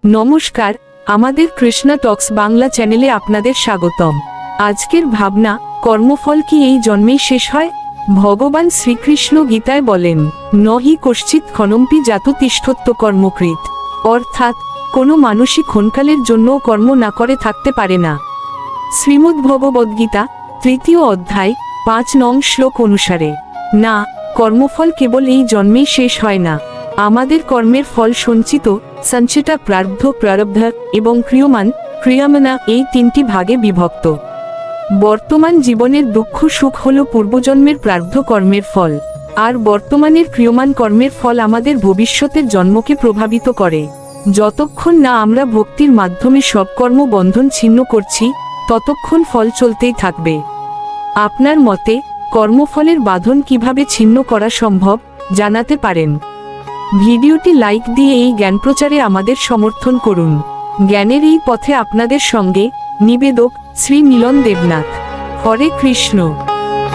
নমস্কার, আমাদের কৃষ্ণা টক্স বাংলা চ্যানেলে আপনাদের স্বাগতম। আজকের ভাবনা, কর্মফল কি এই জন্মেই শেষ হয়? ভগবান শ্রীকৃষ্ণ গীতায় বলেন, নহি কশ্চিৎ ক্ষণমপি জাতু তিষ্ঠত্য কর্মকৃত, অর্থাৎ কোনো মানুষই ক্ষণকালের জন্যও কর্ম না করে থাকতে পারে না। শ্রীমদ্ভগবদ্গীতা 3য় অধ্যায় 5 নং শ্লোক অনুসারে, না, কর্মফল কেবল এই জন্মেই শেষ হয় না। আমাদের কর্মের ফল সঞ্চিত, সঞ্চিতা, প্রারব্ধ, প্রারব্ধ এবং ক্রিয়মান, ক্রিয়ামানা এই 3টি ভাগে বিভক্ত। বর্তমান জীবনের দুঃখ সুখ হল পূর্বজন্মের প্রারব্ধ কর্মের ফল, আর বর্তমানের ক্রিয়মান কর্মের ফল আমাদের ভবিষ্যতের জন্মকে প্রভাবিত করে। যতক্ষণ না আমরা ভক্তির মাধ্যমে সব কর্ম বন্ধন ছিন্ন করছি, ততক্ষণ ফল চলতেই থাকবে। আপনার মতে কর্মফলের বাঁধন কিভাবে ছিন্ন করা সম্ভব, জানাতে পারেন। ভিডিওটি লাইক দিয়ে এই জ্ঞান প্রচারে আমাদের সমর্থন করুন। জ্ঞানের এই পথে আপনাদের সঙ্গে নিবেদক শ্রী মিলন দেবনাথ। হরে কৃষ্ণ।